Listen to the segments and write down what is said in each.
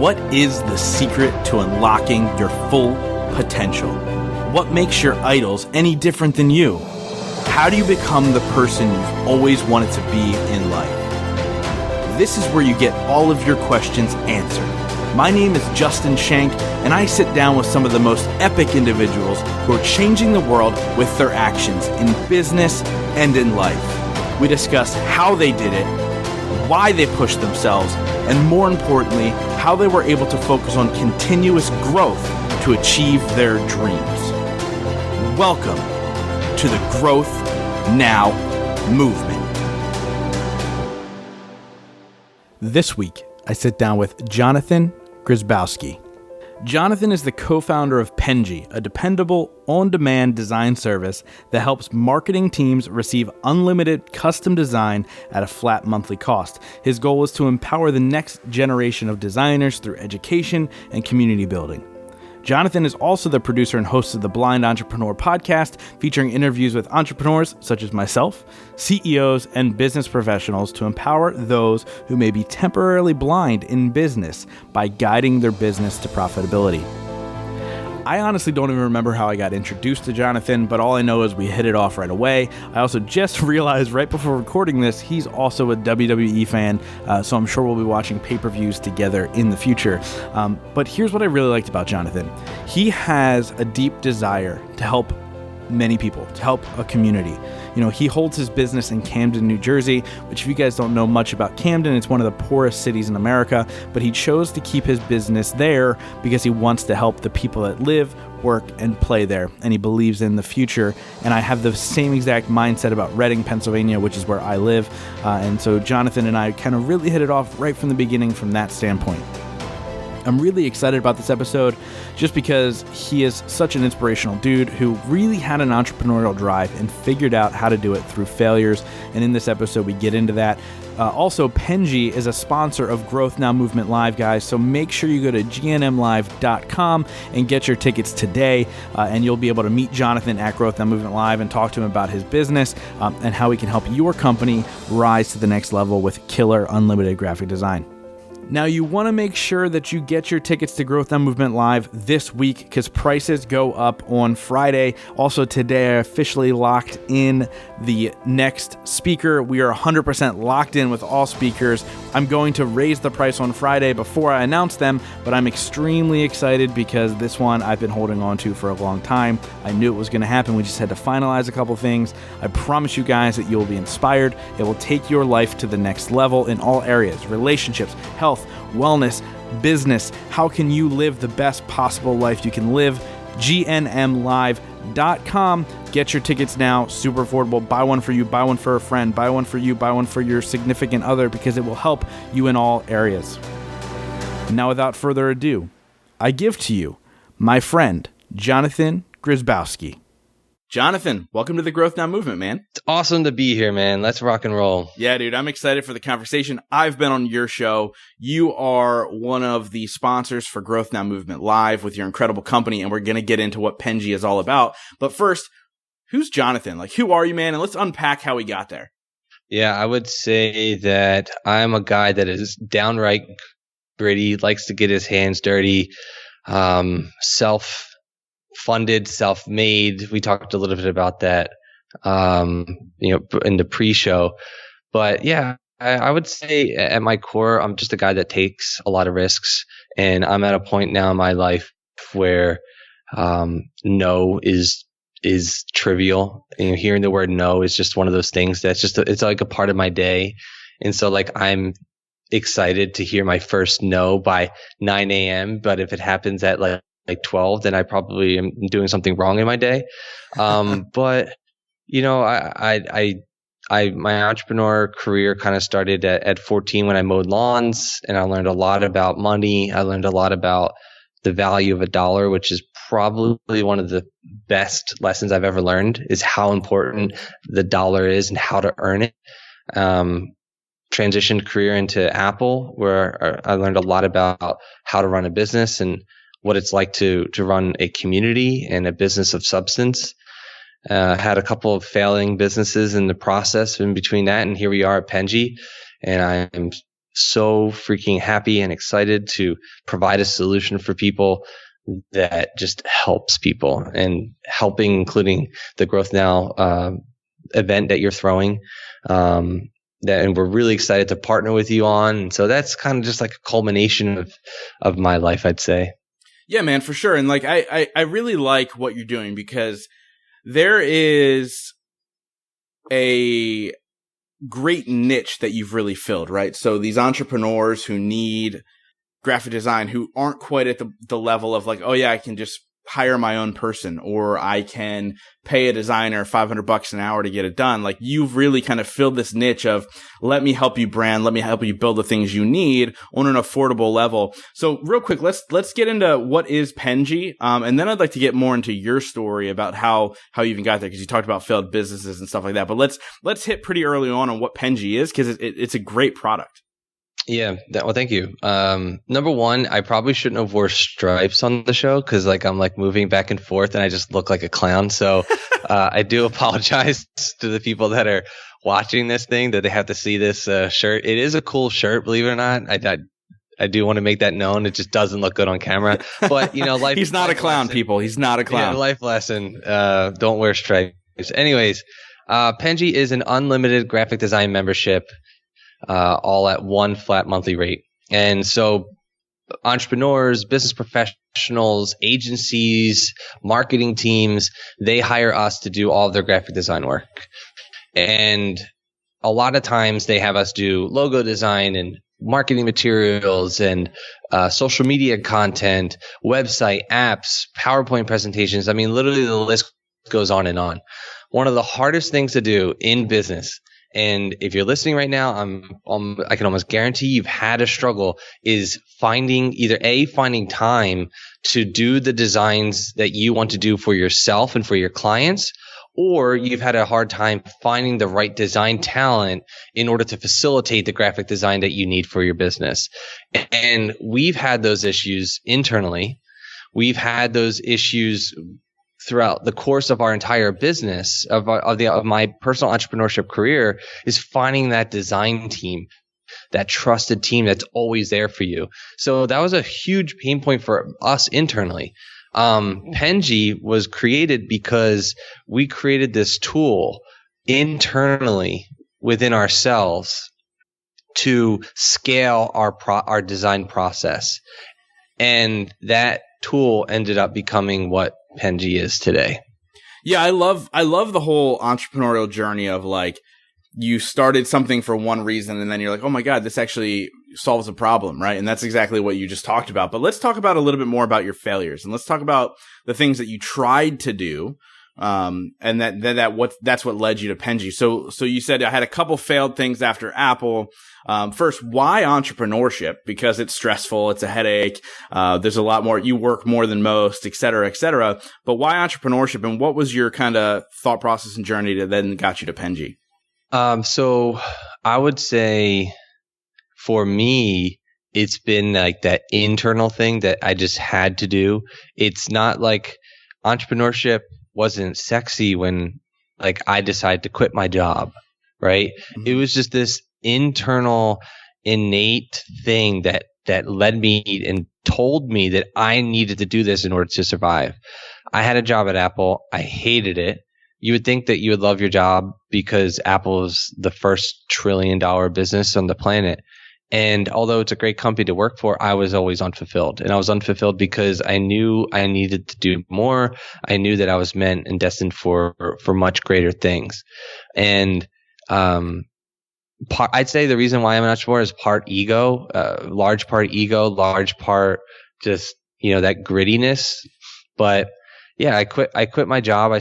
What is the secret to unlocking your full potential? What makes your idols any different than you? How do you become the person you've always wanted to be in life? This is where you get all of your questions answered. My name is Justin Shank, and I sit down with some of the most epic individuals who are changing the world with their actions in business and in life. We discuss how they did it, why they pushed themselves, and more importantly, how they were able to focus on continuous growth to achieve their dreams. Welcome to the Growth Now movement. This week, I sit down with Johnathan Grzybowski. Johnathan is the co-founder of Penji, a dependable, on-demand design service that helps marketing teams receive unlimited custom design at a flat monthly cost. His goal is to empower the next generation of designers through education and community building. Johnathan is also the producer and host of the Blind Entrepreneur podcast, featuring interviews with entrepreneurs such as myself, CEOs, and business professionals to empower those who may be temporarily blind in business by guiding their business to profitability. I honestly don't even remember how I got introduced to Johnathan, but all I know is we hit it off right away. I also just realized right before recording this, he's also a WWE fan, so I'm sure we'll be watching pay-per-views together in the future. But here's what I really liked about Johnathan. He has a deep desire to help many people, to help a community. You know, he holds his business in Camden, New Jersey, which if you guys don't know much about Camden, it's one of the poorest cities in America, but he chose to keep his business there because he wants to help the people that live, work, and play there, and he believes in the future. And I have the same exact mindset about Reading, Pennsylvania, which is where I live, and so Johnathan and I kind of really hit it off right from the beginning from that standpoint. I'm really excited about this episode just because he is such an inspirational dude who really had an entrepreneurial drive and figured out how to do it through failures. And in this episode, we get into that. Also, Penji is a sponsor of Growth Now Movement Live, guys. So make sure you go to gnmlive.com and get your tickets today. And you'll be able to meet Johnathan at Growth Now Movement Live and talk to him about his business and how he can help your company rise to the next level with killer unlimited graphic design. Now, you want to make sure that you get your tickets to Growth Now Movement Live this week because prices go up on Friday. Also, today I officially locked in the next speaker. We are 100% locked in with all speakers. I'm going to raise the price on Friday before I announce them, but I'm extremely excited because this one I've been holding on to for a long time. I knew it was going to happen. We just had to finalize a couple things. I promise you guys that you'll be inspired. It will take your life to the next level in all areas: relationships, health, wellness, business. How can you live the best possible life you can live? gnmlive.com. Get your tickets now. Super affordable. Buy one for you, buy one for a friend, buy one for you, buy one for your significant other, because it will help you in all areas. Now, without further ado, I give to you my friend, Johnathan Grzybowski. Johnathan, welcome to the Growth Now movement, man. It's awesome to be here, man. Let's rock and roll. Yeah, dude, I'm excited for the conversation. I've been on your show. You are one of the sponsors for Growth Now Movement Live with your incredible company, and we're going to get into what Penji is all about. But first, who's Johnathan? Like, who are you, man? And let's unpack how we got there. Yeah, I would say that I'm a guy that is downright gritty, likes to get his hands dirty, self-funded, self-made. We talked a little bit about that, in the pre-show. But yeah, I would say at my core, I'm just a guy that takes a lot of risks, and I'm at a point now in my life where no is trivial. Hearing the word no is just one of those things that's just it's like a part of my day, and so like I'm excited to hear my first no by 9 a.m. But if it happens at like 12, then I probably am doing something wrong in my day. But my entrepreneur career kind of started at 14 when I mowed lawns, and I learned a lot about money. I learned a lot about the value of a dollar, which is probably one of the best lessons I've ever learned, is how important the dollar is and how to earn it. Transitioned career into Apple, where I learned a lot about how to run a business and what it's like to run a community and a business of substance. Had a couple of failing businesses in the process in between that, and here we are at Penji, and I'm so freaking happy and excited to provide a solution for people that just helps people, and helping, including the Growth Now event that you're throwing. And we're really excited to partner with you on. And so that's kind of just like a culmination of my life, I'd say. Yeah, man, for sure. And like, I really like what you're doing, because there is a great niche that you've really filled, right? So these entrepreneurs who need graphic design, who aren't quite at the level of like, oh yeah, I can just hire my own person, or I can pay a designer $500 an hour to get it done. Like, you've really kind of filled this niche of, let me help you brand, let me help you build the things you need on an affordable level. So real quick, let's get into what is Penji. And then I'd like to get more into your story about how you even got there, because you talked about failed businesses and stuff like that. But let's hit pretty early on what Penji is, because it's a great product. Yeah. Well, thank you. Number one, I probably shouldn't have wore stripes on the show, because like I'm like moving back and forth and I just look like a clown. So I do apologize to the people that are watching this thing, that they have to see this shirt. It is a cool shirt, believe it or not. I do want to make that known. It just doesn't look good on camera. But life. He's not a clown, lesson. People. He's not a clown. Yeah, life lesson. Don't wear stripes. Anyways, Penji is an unlimited graphic design membership. All at one flat monthly rate. And so entrepreneurs, business professionals, agencies, marketing teams, they hire us to do all of their graphic design work. And a lot of times they have us do logo design and marketing materials and social media content, website, apps, PowerPoint presentations. I mean, literally the list goes on and on. One of the hardest things to do in business, and if you're listening right now, I can almost guarantee you've had a struggle, is finding time to do the designs that you want to do for yourself and for your clients, or you've had a hard time finding the right design talent in order to facilitate the graphic design that you need for your business. And we've had those issues internally. We've had those issues throughout the course of our entire business, of my personal entrepreneurship career, is finding that design team, that trusted team that's always there for you. So that was a huge pain point for us internally. Penji was created because we created this tool internally within ourselves to scale our design process. And that tool ended up becoming what Penji is today. Yeah, I love the whole entrepreneurial journey of like, you started something for one reason and then you're like, oh my God, this actually solves a problem, right? And that's exactly what you just talked about. But let's talk about a little bit more about your failures, and let's talk about the things that you tried to do. And that's what led you to Penji. So you said, I had a couple failed things after Apple. First, why entrepreneurship? Because it's stressful. It's a headache. There's a lot more. You work more than most, et cetera, et cetera. But why entrepreneurship? And what was your kind of thought process and journey that then got you to Penji? So I would say for me, it's been like that internal thing that I just had to do. It's not like entrepreneurship wasn't sexy when like I decided to quit my job, right? Mm-hmm. It was just this internal innate thing that led me and told me that I needed to do this in order to survive. I had a job at Apple. I hated it. You would think that you would love your job because Apple is the first $1 trillion business on the planet. And although it's a great company to work for, I was always unfulfilled. And I was unfulfilled because I knew I needed to do more. I knew that I was meant and destined for much greater things. And I'd say the reason why I'm an entrepreneur is part ego, large part ego, large part just, that grittiness. But yeah, I quit my job. I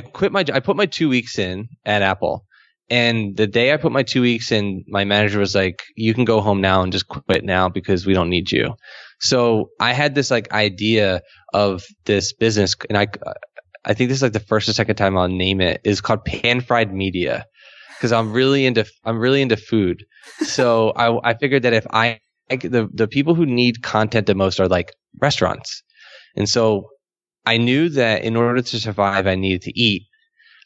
put my 2 weeks in at Apple. And the day I put my 2 weeks in, my manager was like, you can go home now and just quit now because we don't need you. So I had this like idea of this business, and I think this is like the first or second time I'll name it, is called Pan Fried Media, because I'm really into food. So I figured that if the people who need content the most are like restaurants. And so I knew that in order to survive, I needed to eat.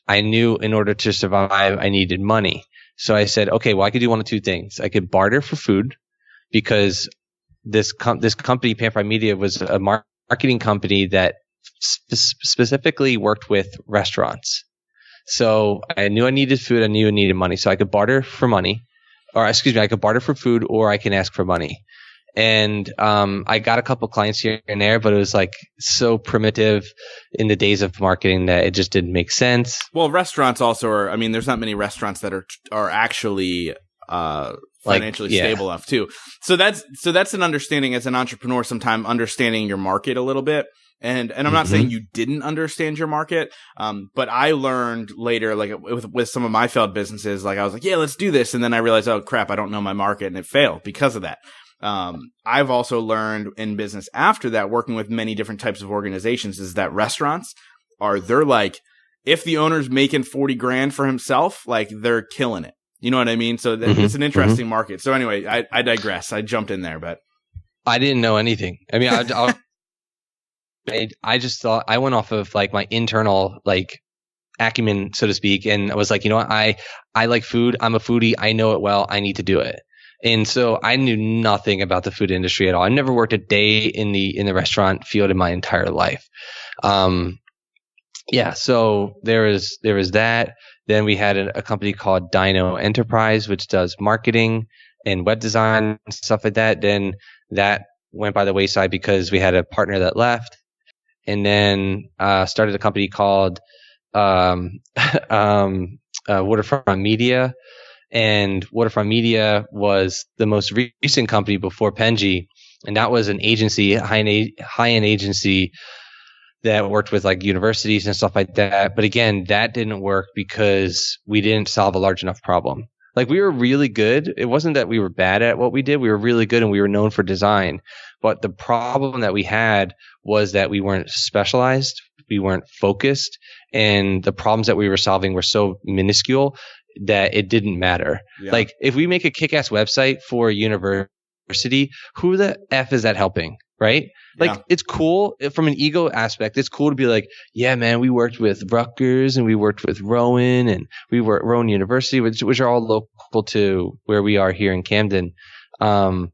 I knew in order to survive, I needed money. So I said, okay, well, I could do one of two things. I could barter for food because this company, Temporary Media, was a marketing company that specifically worked with restaurants. So I knew I needed food. I knew I needed money. So I could barter for money, or excuse me, I could barter for food, or I can ask for money. And I got a couple clients here and there, but it was like so primitive in the days of marketing that it just didn't make sense. Well, restaurants also are. I mean, there's not many restaurants that are actually financially stable enough too. So that's an understanding as an entrepreneur. Sometimes understanding your market a little bit. And I'm not saying you didn't understand your market, but I learned later, like with some of my failed businesses, like I was like, yeah, let's do this, and then I realized, oh crap, I don't know my market, and it failed because of that. I've also learned in business after that, working with many different types of organizations, is that restaurants they're like, if the owner's making 40 grand for himself, like they're killing it. You know what I mean? So it's an interesting market. So anyway, I digress. I jumped in there, but I didn't know anything. I mean, I just thought, I went off of like my internal like acumen, so to speak, and I was like, you know what, I like food. I'm a foodie. I know it well. I need to do it. And so I knew nothing about the food industry at all. I never worked a day in the restaurant field in my entire life. So there was that. Then we had a company called Dino Enterprise, which does marketing and web design and stuff like that. Then that went by the wayside because we had a partner that left. And then started a company called Waterfront Media. And Waterfront Media was the most recent company before Penji. And that was an agency, high-end agency that worked with like universities and stuff like that. But again, that didn't work because we didn't solve a large enough problem. Like we were really good. It wasn't that we were bad at what we did. We were really good and we were known for design. But the problem that we had was that we weren't specialized. We weren't focused. And the problems that we were solving were so minuscule that it didn't matter. Yeah. Like if we make a kick-ass website for a university, who the F is that helping? Right? Like it's cool from an ego aspect. It's cool to be like, yeah, man, we worked with Rutgers and we worked with Rowan and we were at Rowan University, which are all local to where we are here in Camden. But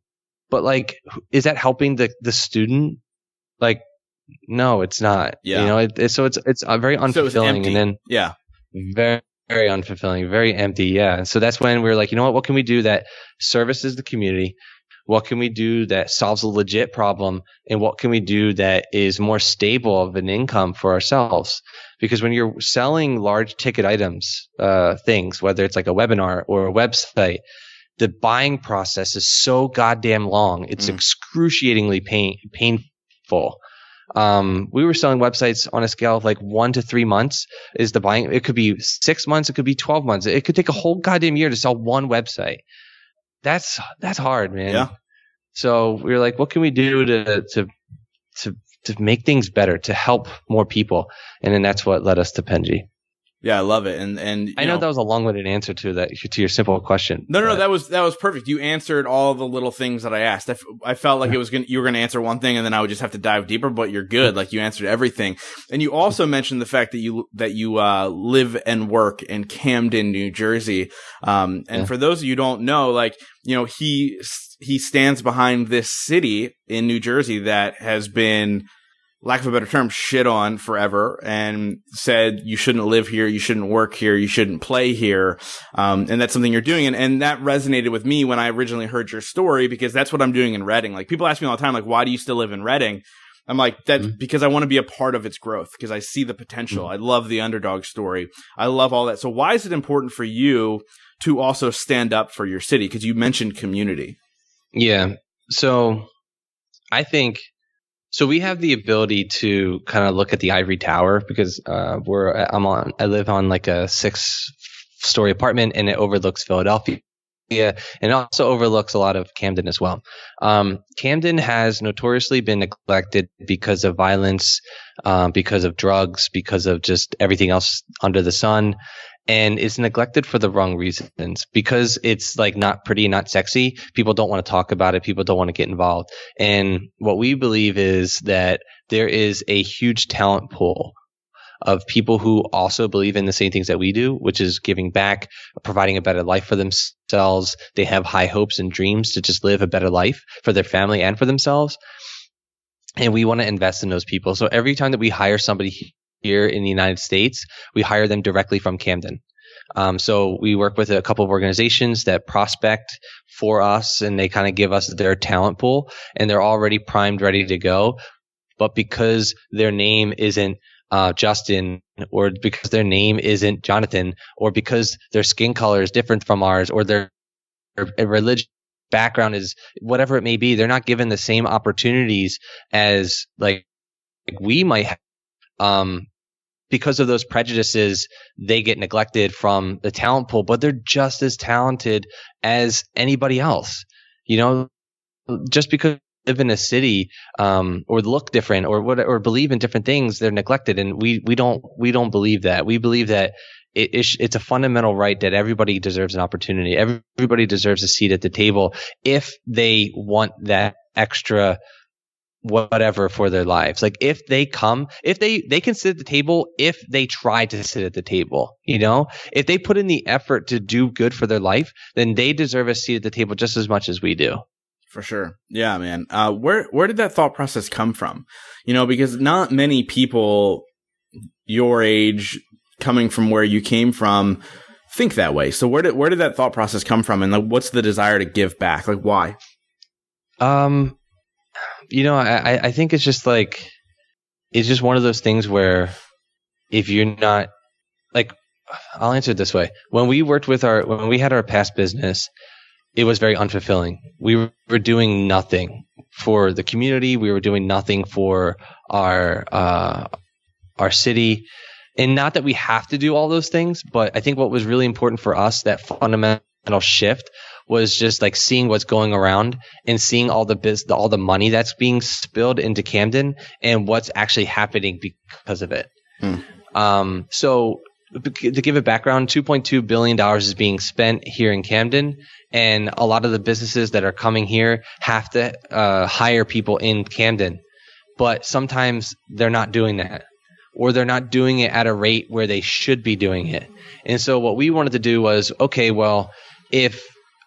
like, is that helping the student? Like, no, it's not. Yeah. You know, it's very unfulfilling. And then very, very unfulfilling, very empty. Yeah. So that's when we're like, you know what can we do that services the community? What can we do that solves a legit problem? And what can we do that is more stable of an income for ourselves? Because when you're selling large ticket items, things, whether it's like a webinar or a website, the buying process is so goddamn long. It's excruciatingly painful. We were selling websites on a scale of like 1 to 3 months is the buying. It could be 6 months. It could be 12 months. It could take a whole goddamn year to sell one website. That's hard, man. Yeah. So we were like, what can we do to make things better, to help more people? And then that's what led us to Penji. Yeah, I love it. And I know that was a long-winded answer to your simple question. No, that was perfect. You answered all the little things that I asked. I felt like you were going to answer one thing and then I would just have to dive deeper, but you're good. Like you answered everything. And you also mentioned the fact that you live and work in Camden, New Jersey. For those of you who don't know, like, you know, he stands behind this city in New Jersey that has been, lack of a better term, shit on forever, and said you shouldn't live here, you shouldn't work here, you shouldn't play here. And that's something you're doing. And that resonated with me when I originally heard your story, because that's what I'm doing in Reading. Like people ask me all the time, like, why do you still live in Reading? I'm like, that's because I want to be a part of its growth, because I see the potential. I love the underdog story. I love all that. So why is it important for you to also stand up for your city? Because you mentioned community. Yeah. So I think, so we have the ability to kind of look at the ivory tower because I live on like a 6-story apartment and it overlooks Philadelphia. And it also overlooks a lot of Camden as well. Camden has notoriously been neglected because of violence, because of drugs, because of just everything else under the sun. And it's neglected for the wrong reasons, because it's like not pretty, not sexy. People don't want to talk about it. People don't want to get involved. And what we believe is that there is a huge talent pool of people who also believe in the same things that we do, which is giving back, providing a better life for themselves. They have high hopes and dreams to just live a better life for their family and for themselves. And we want to invest in those people. So every time that we hire somebody here in the United States, we hire them directly from Camden. So we work with a couple of organizations that prospect for us, and they kind of give us their talent pool, and they're already primed, ready to go. But because their name isn't Justin, or because their name isn't Johnathan, or because their skin color is different from ours, or their religious background is whatever it may be, they're not given the same opportunities as like we might have. Because of those prejudices, they get neglected from the talent pool, but they're just as talented as anybody else. You know, just because they live in a city, or look different, or believe in different things, they're neglected. And we don't believe that. We believe that it's a fundamental right that everybody deserves an opportunity. Everybody deserves a seat at the table if they want that extra whatever for their lives. Like if they can sit at the table if they try to sit at the table. You know, if they put in the effort to do good for their life, then they deserve a seat at the table just as much as we do. For sure. Yeah, man. Where did that thought process come from? You know, because not many people your age, coming from where you came from, think that way. So where did that thought process come from, and like, what's the desire to give back? Like, why? You know, I think it's just one of those things where if you're not like, I'll answer it this way. When we had our past business, it was very unfulfilling. We were doing nothing for the community. We were doing nothing for our city. And not that we have to do all those things, but I think what was really important for us, that fundamental shift, was just like seeing what's going around and seeing all the money that's being spilled into Camden and what's actually happening because of it. So to give a background, $2.2 billion is being spent here in Camden, and a lot of the businesses that are coming here have to hire people in Camden, but sometimes they're not doing that, or they're not doing it at a rate where they should be doing it. And so what we wanted to do was, okay, well, if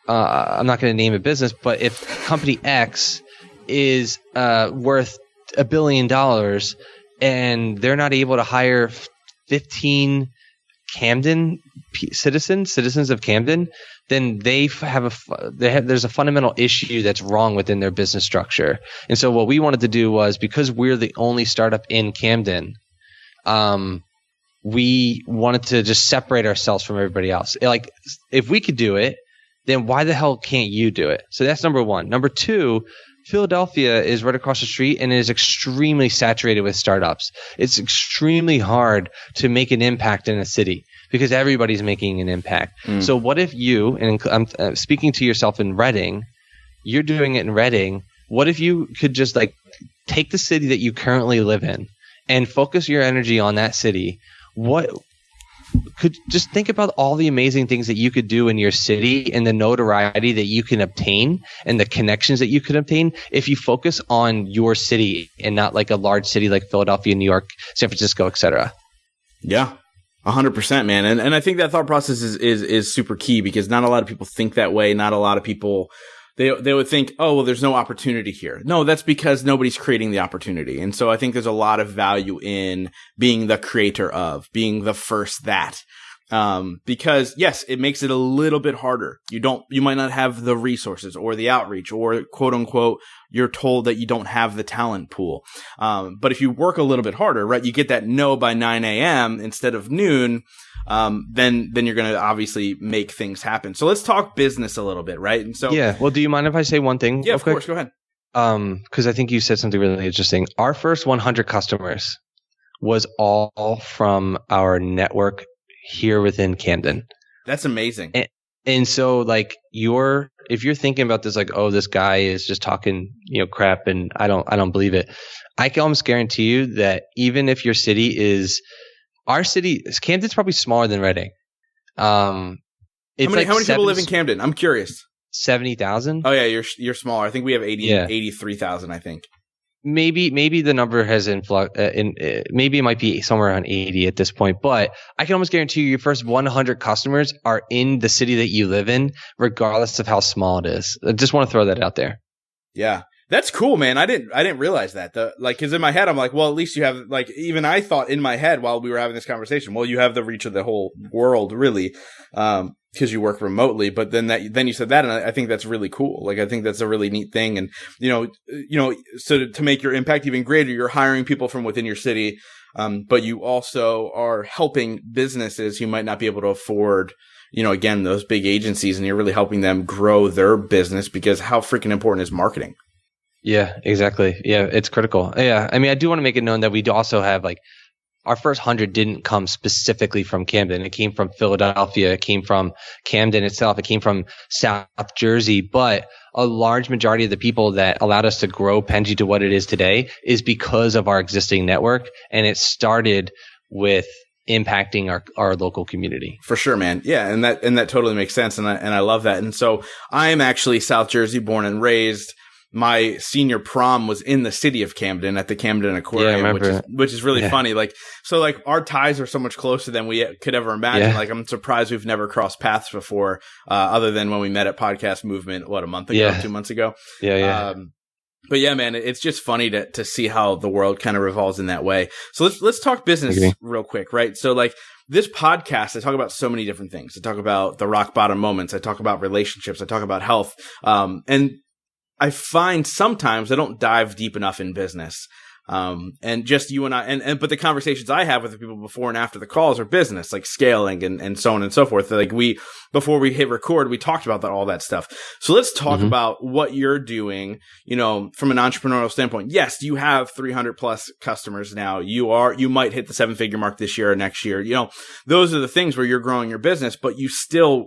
I'm not going to name a business, but if company X is worth $1 billion and they're not able to hire 15 Camden citizens of Camden, then there's a fundamental issue that's wrong within their business structure. And so what we wanted to do was, because we're the only startup in Camden, we wanted to just separate ourselves from everybody else. Like, if we could do it, then why the hell can't you do it? So that's number one. Number two, Philadelphia is right across the street and is extremely saturated with startups. It's extremely hard to make an impact in a city because everybody's making an impact. So what if you, and I'm speaking to yourself in Reading, you're doing it in Reading. What if you could just like take the city that you currently live in and focus your energy on that city? Could just think about all the amazing things that you could do in your city and the notoriety that you can obtain and the connections that you could obtain if you focus on your city and not like a large city like Philadelphia, New York, San Francisco, etc. Yeah, 100%, man. And I think that thought process is super key, because not a lot of people think that way. Not a lot of people, they would think, oh, well, there's no opportunity here. No, that's because nobody's creating the opportunity. And so I think there's a lot of value in being the creator of, being the first that. Because yes, it makes it a little bit harder. You might not have the resources or the outreach, or quote unquote, you're told that you don't have the talent pool. But if you work a little bit harder, right, you get that no by 9 a.m. instead of noon. Then you're going to obviously make things happen. So let's talk business a little bit, right? And so, yeah. Well, do you mind if I say one thing? Yeah, of course. Go ahead. Because I think you said something really interesting. Our first 100 customers was all from our network here within Camden. That's amazing. And so, like, if you're thinking about this, like, oh, this guy is just talking, crap, and I don't believe it. I can almost guarantee you that even if your city is. Our city, Camden's probably smaller than Reading. How many people live in Camden? I'm curious. 70,000. Oh yeah, you're smaller. I think we have 83,000. I think. maybe the number has maybe it might be somewhere around 80 at this point, but I can almost guarantee you your first 100 customers are in the city that you live in, regardless of how small it is. I just want to throw that out there. Yeah. That's cool, man. I didn't realize that. Cause in my head, I'm like, well, at least you have, like, even I thought in my head while we were having this conversation, well, you have the reach of the whole world, really. Cause you work remotely, but then you said that, and I think that's really cool. Like, I think that's a really neat thing. And, so to make your impact even greater, you're hiring people from within your city. But you also are helping businesses who might not be able to afford, again, those big agencies, and you're really helping them grow their business, because how freaking important is marketing? Yeah, exactly. Yeah, it's critical. Yeah. I mean, I do want to make it known that we do also have, like, our first 100 didn't come specifically from Camden. It came from Philadelphia. It came from Camden itself. It came from South Jersey. But a large majority of the people that allowed us to grow Penji to what it is today is because of our existing network. And it started with impacting our local community. For sure, man. Yeah. And that totally makes sense. And I love that. And so I am actually South Jersey born and raised. My senior prom was in the city of Camden at the Camden Aquarium, which is really funny. Like, so like our ties are so much closer than we could ever imagine. Yeah. Like, I'm surprised we've never crossed paths before, other than when we met at Podcast Movement, a month ago, 2 months ago. Yeah. But yeah, man, it's just funny to see how the world kind of revolves in that way. So let's talk business real quick, right? So like this podcast, I talk about so many different things. I talk about the rock bottom moments. I talk about relationships. I talk about health. And I find sometimes I don't dive deep enough in business. And just you and I, but the conversations I have with the people before and after the calls are business, like scaling and so on and so forth. Like before we hit record, we talked about all that stuff. So let's talk about what you're doing, from an entrepreneurial standpoint. Yes, you have 300 plus customers now. You might hit the 7-figure mark this year or next year. Those are the things where you're growing your business, but you still,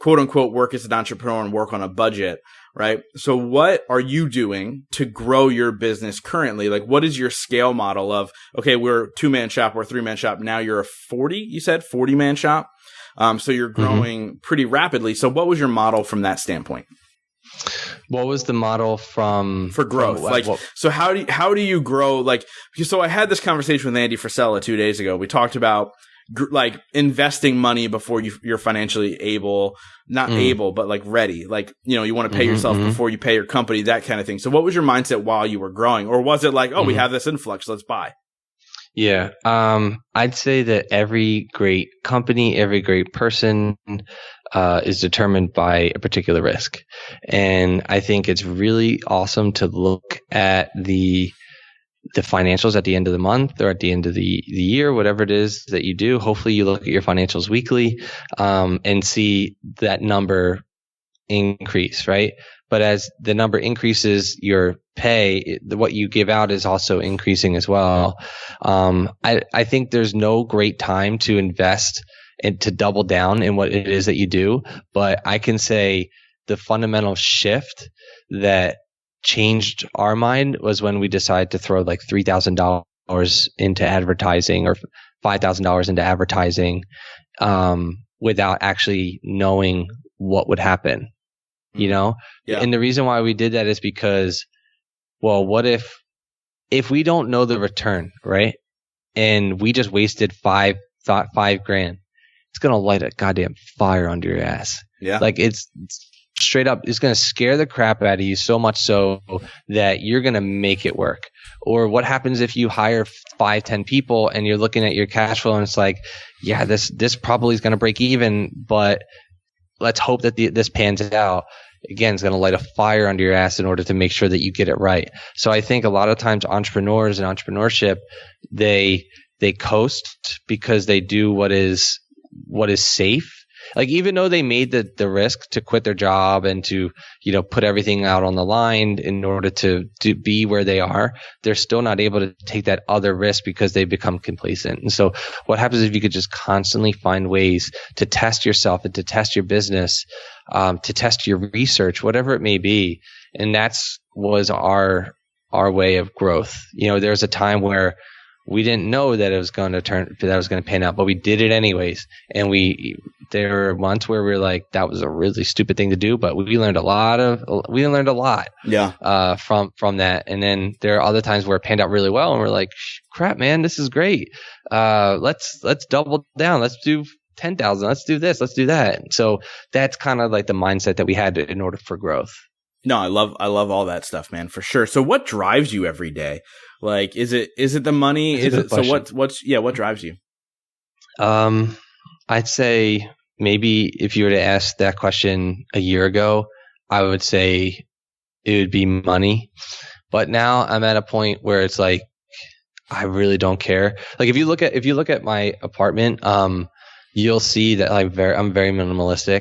quote unquote, work as an entrepreneur and work on a budget. Right. So what are you doing to grow your business currently? Like, what is your scale model of, okay, we're a 2-man shop, we're a 3-man shop. Now you're a 40-man shop. So you're growing pretty rapidly. So what was your model from that standpoint? What was the model for growth? So how do you grow? Like, so I had this conversation with Andy Frisella 2 days ago. We talked about like investing money before you're financially able, not able, but like ready. Like, you want to pay yourself before you pay your company, that kind of thing. So what was your mindset while you were growing? Or was it like, we have this influx, let's buy? Yeah. I'd say that every great company, every great person, is determined by a particular risk. And I think it's really awesome to look at the financials at the end of the month or at the end of the year, whatever it is that you do. Hopefully you look at your financials weekly, and see that number increase, right? But as the number increases, your pay, what you give out is also increasing as well. I think there's no great time to invest and to double down in what it is that you do. But I can say the fundamental shift that changed our mind was when we decided to throw like $3,000 into advertising or $5,000 into advertising, without actually knowing what would happen, Yeah. And the reason why we did that is because, well, what if we don't know the return, right? And we just wasted $5,000, it's going to light a goddamn fire under your ass. Yeah. Like it's straight up, it's going to scare the crap out of you so much so that you're going to make it work. Or what happens if you hire 5-10 people and you're looking at your cash flow and it's like, yeah, this probably is going to break even, but let's hope that this pans out. Again, it's going to light a fire under your ass in order to make sure that you get it right. So I think a lot of times entrepreneurs and entrepreneurship, they coast because they do what is safe. Like, even though they made the risk to quit their job and to, put everything out on the line in order to be where they are, they're still not able to take that other risk because they become complacent. And so what happens if you could just constantly find ways to test yourself and to test your business, to test your research, whatever it may be. And was our way of growth. There's a time where we didn't know that it was going to pan out, but we did it anyways. And there were months where we were like, that was a really stupid thing to do, but we learned a lot. From that. And then there are other times where it panned out really well and we're like, crap, man, this is great. Let's double down. Let's do 10,000. Let's do this. Let's do that. So that's kind of like the mindset that we had in order for growth. No, I love all that stuff, man, for sure. So what drives you every day? Like, is it the money? What drives you? I'd say maybe if you were to ask that question a year ago, I would say it would be money. But now I'm at a point where it's like, I really don't care. Like if you look at my apartment, you'll see that I'm very minimalistic.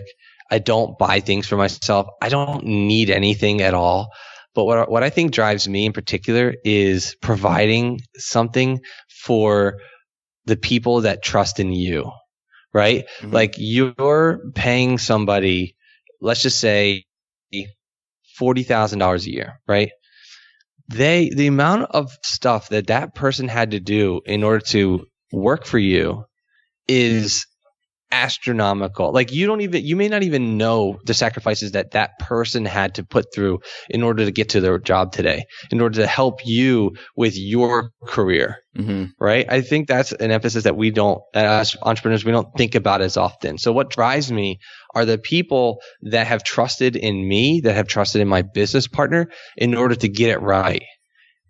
I don't buy things for myself. I don't need anything at all. But what I think drives me in particular is providing something for the people that trust in you, right? Mm-hmm. Like you're paying somebody, let's just say $40,000 a year, right? The amount of stuff that person had to do in order to work for you is astronomical. Like you may not even know the sacrifices that person had to put through in order to get to their job today, in order to help you with your career. Mm-hmm. Right. I think that's an emphasis that we don't, as entrepreneurs, we don't think about as often. So what drives me are the people that have trusted in me, that have trusted in my business partner in order to get it right.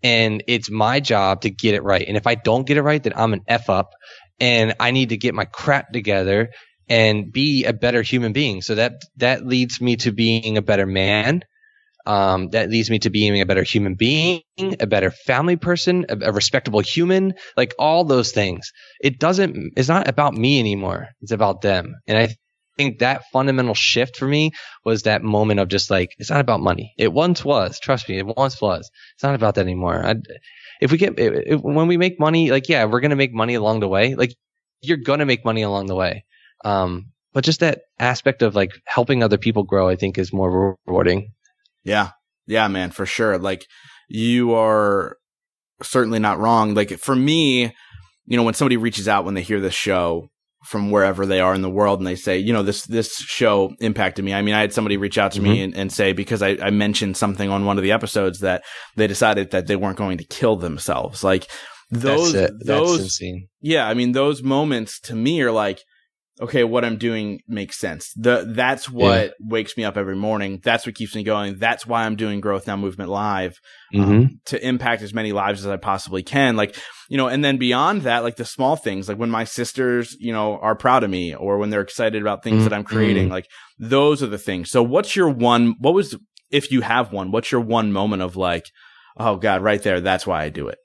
And it's my job to get it right. And if I don't get it right, then I'm an F up. And I need to get my crap together and be a better human being. So that leads me to being a better man. That leads me to being a better human being, a better family person, a respectable human, like all those things. It's not about me anymore. It's about them. And I think that fundamental shift for me was that moment of just like, it's not about money. It once was. Trust me, it once was. It's not about that anymore. When we make money, like, yeah, we're going to make money along the way. Like you're going to make money along the way. But just that aspect of like helping other people grow, I think is more rewarding. Yeah. Yeah, man, for sure. Like you are certainly not wrong. Like for me, when somebody reaches out, when they hear this show from wherever they are in the world and they say, this show impacted me. I mean, I had somebody reach out to me and say, because I mentioned something on one of the episodes that they decided that they weren't going to kill themselves. Like those, that's insane. Yeah. I mean, those moments to me are like, okay, what I'm doing makes sense. That's what wakes me up every morning. That's what keeps me going. That's why I'm doing Growth Now Movement Live, to impact as many lives as I possibly can. Like, and then beyond that, like the small things, like when my sisters, are proud of me or when they're excited about things that I'm creating, like those are the things. So if you have one, what's your one moment of like, oh God, right there, that's why I do it?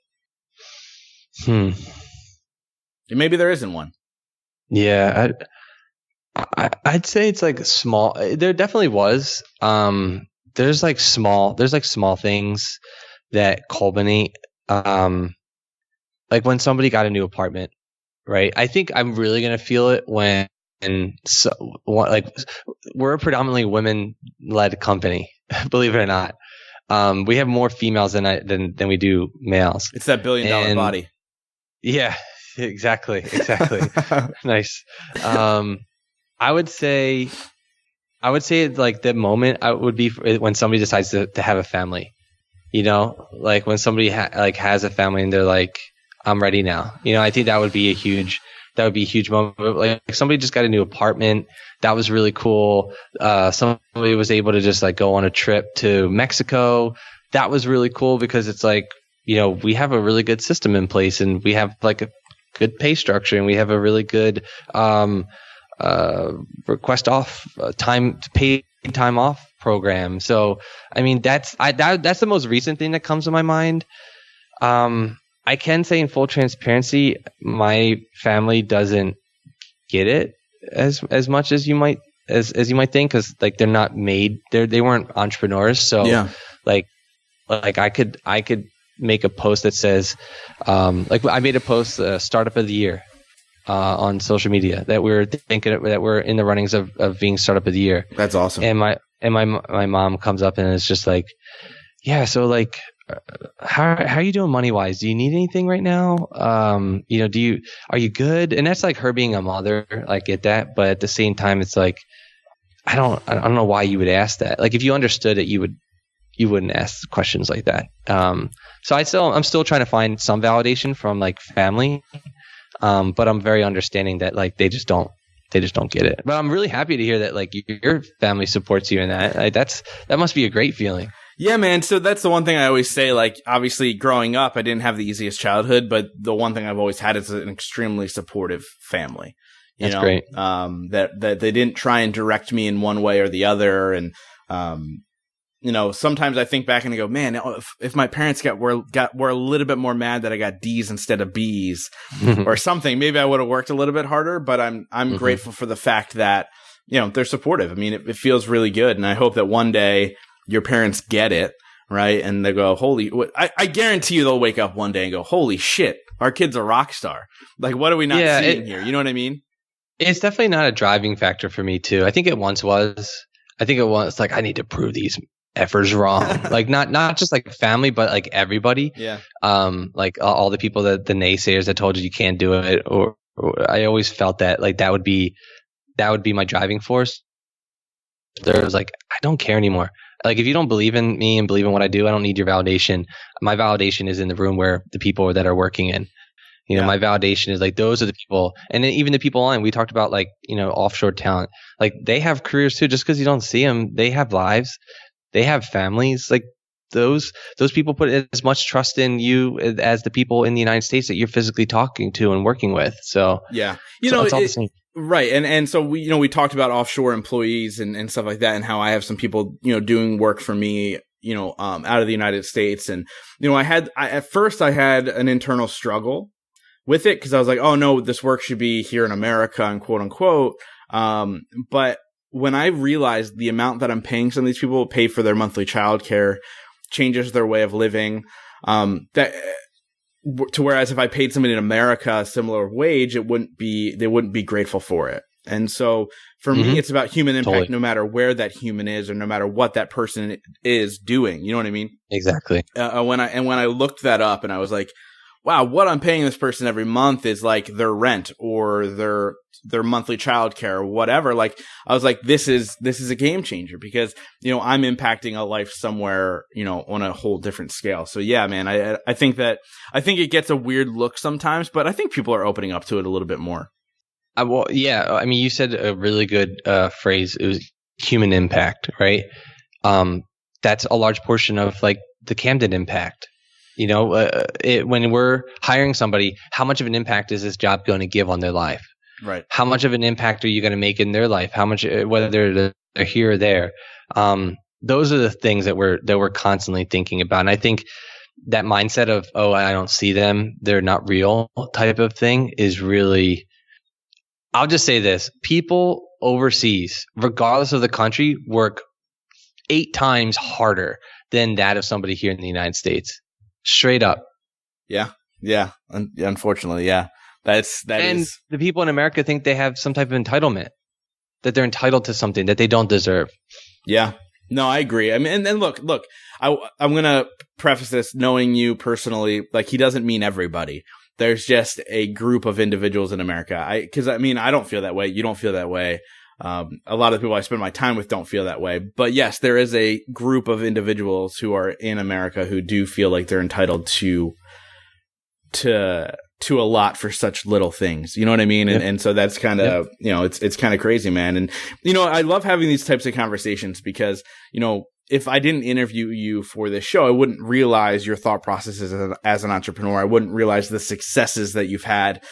And maybe there isn't one. Yeah, I'd say it's like small. There definitely was. There's like small things that culminate. Like when somebody got a new apartment, right? I think I'm really gonna feel it when we're a predominantly women-led company, believe it or not. We have more females than we do males. It's that $1 billion body. Yeah. Exactly. Nice. I would say like the moment would be when somebody decides to have a family, like when somebody has a family and they're like, I'm ready now. I think that would be a huge moment. Like somebody just got a new apartment. That was really cool. Somebody was able to just like go on a trip to Mexico. That was really cool because it's like, we have a really good system in place and we have like a good pay structure and we have a really good request off paid time off program. So I mean that's the most recent thing that comes to my mind. I can say in full transparency, my family doesn't get it as much as you might think, because like they're not they weren't entrepreneurs. So yeah. like I could make a post that says, like I made a post, startup of the year, on social media that we're thinking that we're in the runnings of being startup of the year. That's awesome. And my mom comes up and it's just like, yeah, so like, how are you doing money wise? Do you need anything right now? Are you good? And that's like her being a mother. I get that, but at the same time, it's like I don't know why you would ask that. Like if you understood it, you wouldn't ask questions like that. So I'm still trying to find some validation from like family, but I'm very understanding that like they just don't get it. But I'm really happy to hear that like your family supports you in that. Like, that must be a great feeling. Yeah, man. So that's the one thing I always say. Like, obviously, growing up, I didn't have the easiest childhood, but the one thing I've always had is an extremely supportive family. That's great. That they didn't try and direct me in one way or the other, and sometimes I think back and I go, man, if my parents were a little bit more mad that I got D's instead of B's or something, maybe I would have worked a little bit harder. But I'm grateful for the fact that they're supportive. I mean, it feels really good, and I hope that one day your parents get it, right? And they go, I guarantee you they'll wake up one day and go, holy shit, our kid's a rock star. Like, what are we not seeing here? You know what I mean? It's definitely not a driving factor for me too. I think it once was. Like, I need to prove these effers wrong. Like not just like family, but like everybody. Yeah. Like all the people the naysayers that told you can't do it, or I always felt that like that would be my driving force. There was like, I don't care anymore. Like, if you don't believe in me and believe in what I do, I don't need your validation. My validation is in the room where the people that are working in. My validation is like, those are the people. And then even the people online, we talked about like, offshore talent. Like, they have careers too. Just because you don't see them, they have lives. They have families. Like, those people put as much trust in you as the people in the United States that you're physically talking to and working with. So yeah, it's all the same. Right. And so we talked about offshore employees and stuff like that, and how I have some people, doing work for me, out of the United States. And, at first I had an internal struggle with it, because I was like, oh no, this work should be here in America, and quote unquote. But when I realized the amount that I'm paying some of these people to pay for their monthly childcare changes their way of living, whereas if I paid somebody in America a similar wage, they wouldn't be grateful for it. And so for me, it's about human impact, no matter where that human is, or no matter what that person is doing. You know what I mean? Exactly. When I looked that up, and I was like, wow, what I'm paying this person every month is like their rent or their monthly childcare or whatever. Like, I was like, this is a game changer, because, I'm impacting a life somewhere, on a whole different scale. So yeah, man, I think it gets a weird look sometimes, but I think people are opening up to it a little bit more. Well, yeah. I mean, you said a really good phrase. It was human impact, right? That's a large portion of like the Camden impact. When we're hiring somebody, how much of an impact is this job going to give on their life? Right. How much of an impact are you going to make in their life? How much, whether they're here or there? Those are the things that we're constantly thinking about. And I think that mindset of, oh, I don't see them, they're not real type of thing is really, I'll just say this: people overseas, regardless of the country, work 8 times harder than that of somebody here in the United States. Straight up. Yeah. Unfortunately, yeah. And the people in America think they have some type of entitlement, that they're entitled to something that they don't deserve. Yeah. No, I agree. I mean, and look, I'm going to preface this knowing you personally. Like, he doesn't mean everybody. There's just a group of individuals in America. Because I don't feel that way. You don't feel that way. A lot of the people I spend my time with don't feel that way. But yes, there is a group of individuals who are in America who do feel like they're entitled to a lot for such little things. You know what I mean? And so that's kind of, it's kind of crazy, man. And, I love having these types of conversations because, if I didn't interview you for this show, I wouldn't realize your thought processes as an entrepreneur. I wouldn't realize the successes that you've had,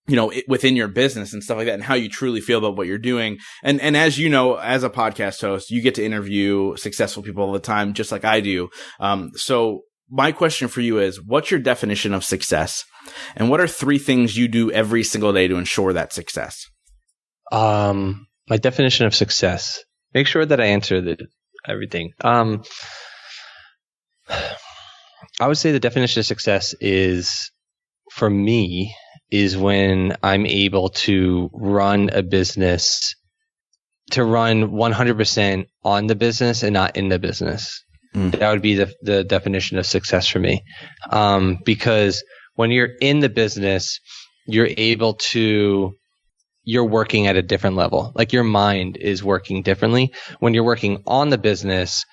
within your business and stuff like that, and how you truly feel about what you're doing. And as you know, as a podcast host, you get to interview successful people all the time, just like I do. So my question for you is, what's your definition of success? And what are 3 things you do every single day to ensure that success? My definition of success. Make sure that I answer everything. I would say the definition of success is, for me, is when I'm able to run a business, to run 100% on the business and not in the business. That would be the definition of success for me. Because when you're in the business, you're working at a different level. Like your mind is working differently. When you're working on the business,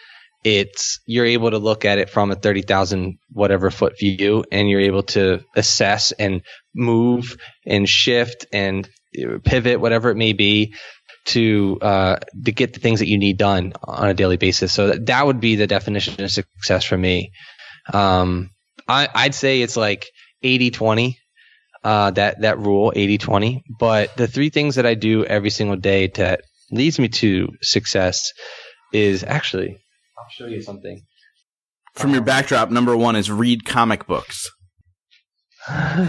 you're able to look at it from a 30,000 whatever foot view, and you're able to assess and move and shift and pivot, whatever it may be, to get the things that you need done on a daily basis. So that would be the definition of success for me. I'd say it's like 80-20, that rule, 80-20. But the three things that I do every single day that leads me to success is actually, I'll show you something. From your backdrop, number one is read comic books.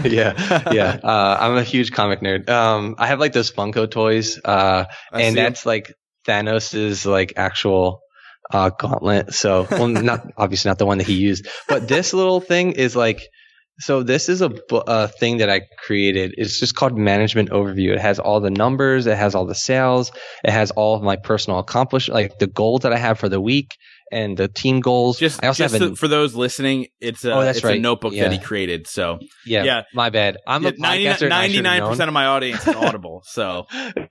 Yeah. I'm a huge comic nerd. I have like those Funko toys, and that's like Thanos's like actual gauntlet. So, well, obviously not the one that he used, but this little thing is like. So this is a thing that I created. It's just called Management Overview. It has all the numbers. It has all the sales. It has all of my personal accomplishments, like the goals that I have for the week and the team goals. For those listening, it's a notebook that he created. So yeah, my bad. I'm a podcaster. 99% of my audience is Audible. So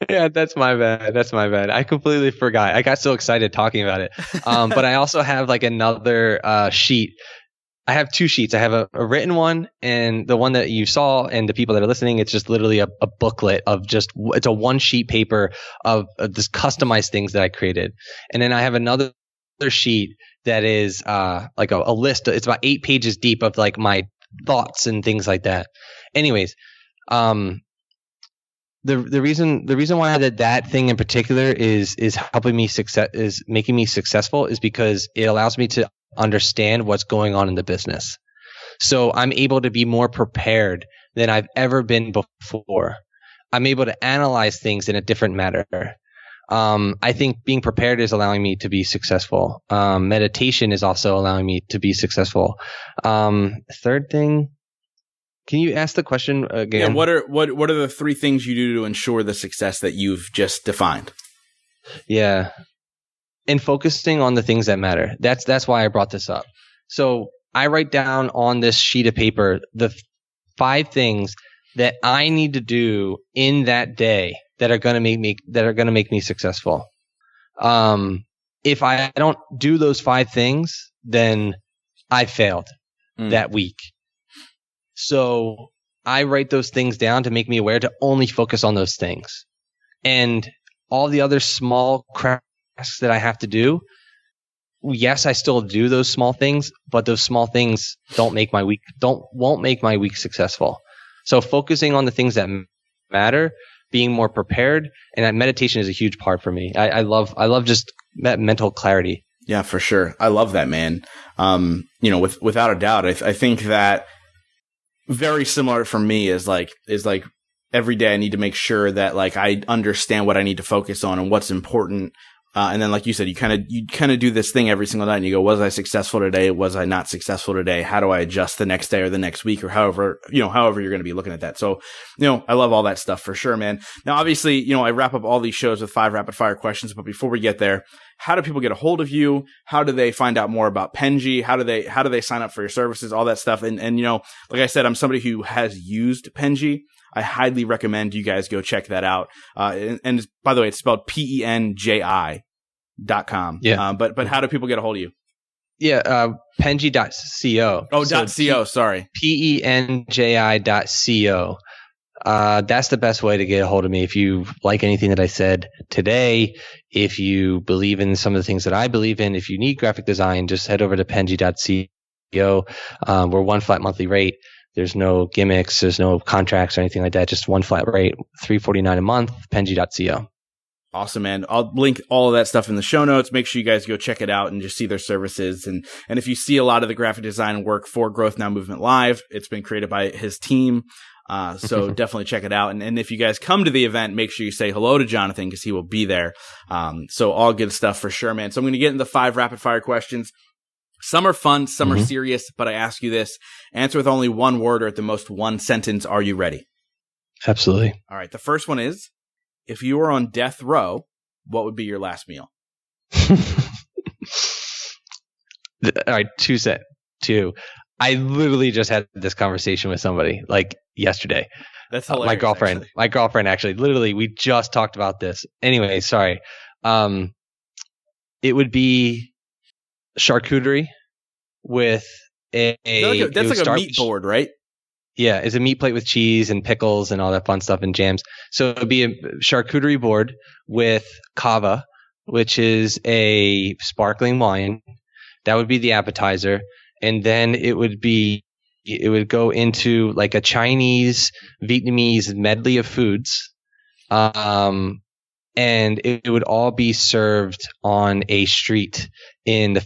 yeah, that's my bad. I completely forgot. I got so excited talking about it. But I also have like another sheet. I have two sheets. I have a written one, and the one that you saw, and the people that are listening, it's just literally a booklet of it's a one sheet paper of this customized things that I created. And then I have another sheet that is like a list. It's about 8 pages deep of like my thoughts and things like that. Anyways, the reason why I did that thing in particular is helping me is making me successful is because it allows me to understand what's going on in the business. So I'm able to be more prepared than I've ever been before. I'm able to analyze things in a different manner. I think being prepared is allowing me to be successful. Meditation is also allowing me to be successful. Third thing, can you ask the question again? Yeah, what are the three things you do to ensure the success that you've just defined? Yeah. And focusing on the things that matter. That's why I brought this up. So I write down on this sheet of paper the 5 things that I need to do in that day that are going to make me successful. If I don't do those 5 things, then I failed that week. So I write those things down to make me aware to only focus on those things. And all the other small tasks that I have to do, yes, I still do those small things, but those small things won't make my week successful. So focusing on the things that matter, being more prepared, and that meditation is a huge part for me. I love just that mental clarity. Yeah, for sure. I love that, man. Without a doubt, I think that very similar for me is like every day I need to make sure that like I understand what I need to focus on and what's important. And then, like you said, you kind of do this thing every single night, and you go, "Was I successful today? Was I not successful today? How do I adjust the next day or the next week, or however you're going to be looking at that?" So, I love all that stuff for sure, man. Now, obviously, I wrap up all these shows with 5 rapid fire questions, but before we get there, how do people get a hold of you? How do they find out more about Penji? How do they sign up for your services? All that stuff, and like I said, I'm somebody who has used Penji. I highly recommend you guys go check that out. And by the way, it's spelled penji.com. Yeah. But how do people get a hold of you? Yeah. Penji.co. Oh, .co. Sorry. penji.co. That's the best way to get a hold of me. If you like anything that I said today, if you believe in some of the things that I believe in, if you need graphic design, just head over to penji.co. We're one flat monthly rate. There's no gimmicks. There's no contracts or anything like that. Just one flat rate, $349 a month, penji.co. Awesome, man. I'll link all of that stuff in the show notes. Make sure you guys go check it out and just see their services. And if you see a lot of the graphic design work for Growth Now Movement Live, it's been created by his team. So definitely check it out. And if you guys come to the event, make sure you say hello to Johnathan because he will be there. So all good stuff for sure, man. So I'm going to get into 5 rapid fire questions. Some are fun, some are serious, but I ask you this. Answer with only one word or at the most one sentence. Are you ready? Absolutely. All right. The first one is, if you were on death row, what would be your last meal? All right, two. I literally just had this conversation with somebody like yesterday. That's hilarious. My girlfriend actually, literally, we just talked about this. Anyway, sorry. It would be charcuterie with that's like a meat board, right? Yeah, it's a meat plate with cheese and pickles and all that fun stuff and jams. So it would be a charcuterie board with cava, which is a sparkling wine. That would be the appetizer. And then it would go into like a Chinese, Vietnamese medley of foods. And it would all be served on a street in the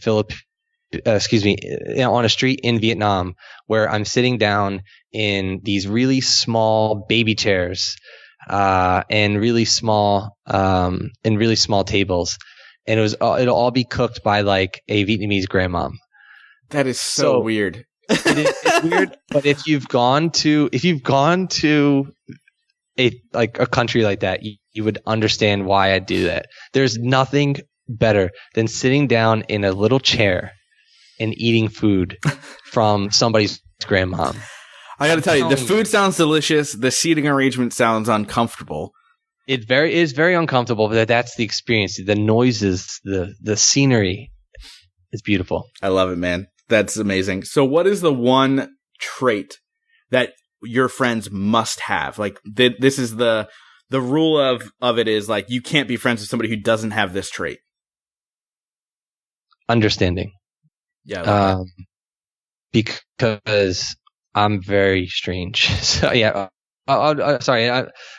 on a street in Vietnam, where I'm sitting down in these really small baby chairs, and really small tables, and it'll all be cooked by like a Vietnamese grandmom. That is so weird. It's weird, but if you've gone to a country like that, you would understand why I do that. There's nothing better than sitting down in a little chair and eating food from somebody's grandmom. I got to tell you, the food sounds delicious. The seating arrangement sounds uncomfortable. It is very uncomfortable, but that's the experience. The noises, the scenery. It's beautiful. I love it, man. That's amazing. So what is the one trait that your friends must have? Like this is the rule of it is like you can't be friends with somebody who doesn't have this trait. Understanding. Yeah. Because I'm very strange. So yeah. Sorry.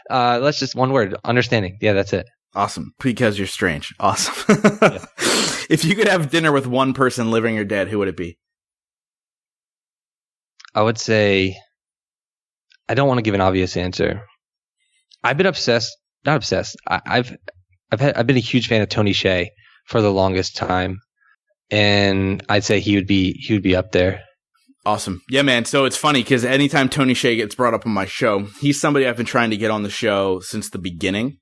Let's just one word. Understanding. Yeah, that's it. Awesome. Because you're strange. Awesome. Yeah. If you could have dinner with one person, living or dead, who would it be? I would say, I don't want to give an obvious answer. I've been obsessed. Not obsessed. I've been a huge fan of Tony Hsieh for the longest time, and I'd say he would be up there. Awesome. Yeah, man. So it's funny because anytime Tony Hsieh gets brought up on my show, he's somebody I've been trying to get on the show since the beginning.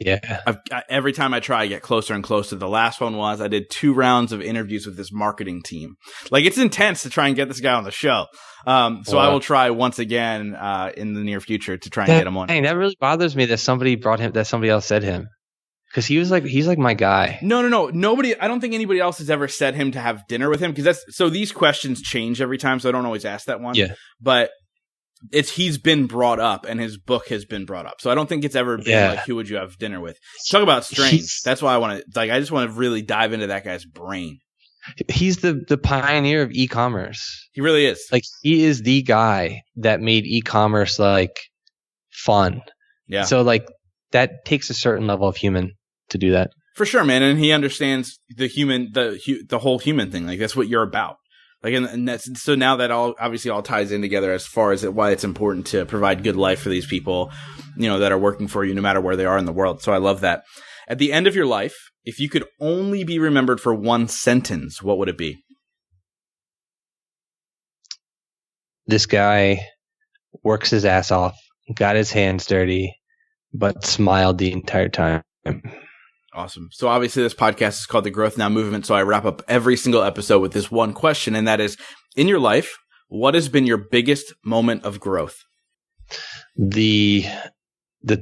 Yeah. Every time I try, I get closer and closer. The last one was I did 2 rounds of interviews with this marketing team. Like, it's intense to try and get this guy on the show. So I will try once again in the near future to try and get him on. Dang, that really bothers me that somebody else said him. Because he's like my guy. No. Nobody. I don't think anybody else has ever said him to have dinner with him. Because so these questions change every time, so I don't always ask that one. Yeah. But he's been brought up and his book has been brought up. So I don't think it's ever been like, who would you have dinner with? Talk about strange. That's why I just want to really dive into that guy's brain. He's the pioneer of e-commerce. He really is. Like, he is the guy that made e-commerce like fun. Yeah. So like that takes a certain level of human to do that. For sure, man. And he understands the whole human thing. Like, that's what you're about. Like, and that's so now that obviously all ties in together as far as why it's important to provide good life for these people, that are working for you no matter where they are in the world. So I love that. At the end of your life, if you could only be remembered for one sentence, what would it be? This guy works his ass off, got his hands dirty, but smiled the entire time. Awesome. So obviously this podcast is called The Growth Now Movement. So I wrap up every single episode with this one question. And that is, in your life, what has been your biggest moment of growth? The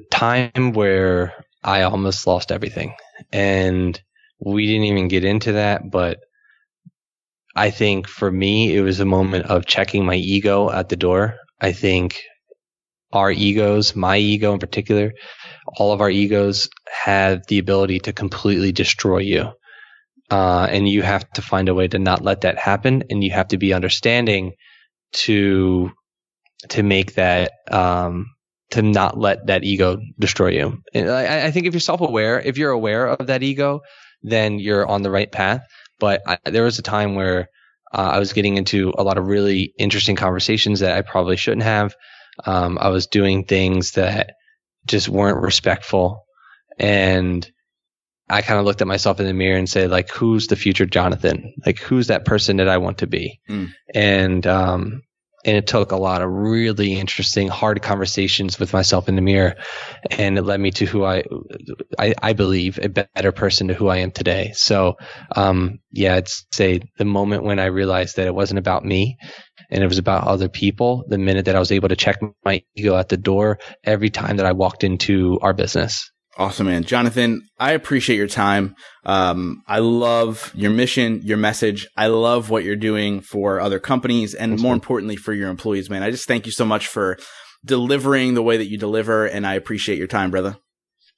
time where I almost lost everything. And we didn't even get into that. But I think for me, it was a moment of checking my ego at the door. I think our egos, my ego in particular, all of our egos have the ability to completely destroy you. And you have to find a way to not let that happen. And you have to be understanding to make that, to not let that ego destroy you. And I think if you're self-aware, if you're aware of that ego, then you're on the right path. But there was a time where I was getting into a lot of really interesting conversations that I probably shouldn't have. I was doing things that just weren't respectful. And I kind of looked at myself in the mirror and said, like, who's the future Johnathan? Like, who's that person that I want to be? And And it took a lot of really interesting, hard conversations with myself in the mirror. And it led me to who I believe, a better person to who I am today. So, I'd say the moment when I realized that it wasn't about me and it was about other people, the minute that I was able to check my ego at the door every time that I walked into our business. Awesome, man. Johnathan, I appreciate your time. I love your mission, your message. I love what you're doing for other companies and more importantly for your employees, man. I just thank you so much for delivering the way that you deliver, and I appreciate your time, brother.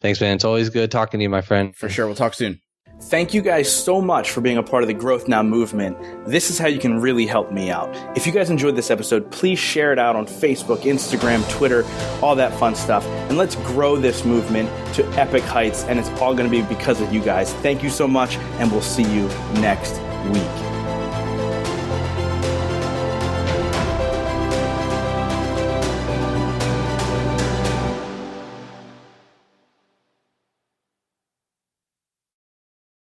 Thanks, man. It's always good talking to you, my friend. For sure. We'll talk soon. Thank you guys so much for being a part of the Growth Now movement. This is how you can really help me out. If you guys enjoyed this episode, please share it out on Facebook, Instagram, Twitter, all that fun stuff. And let's grow this movement to epic heights. And it's all going to be because of you guys. Thank you so much. And we'll see you next week.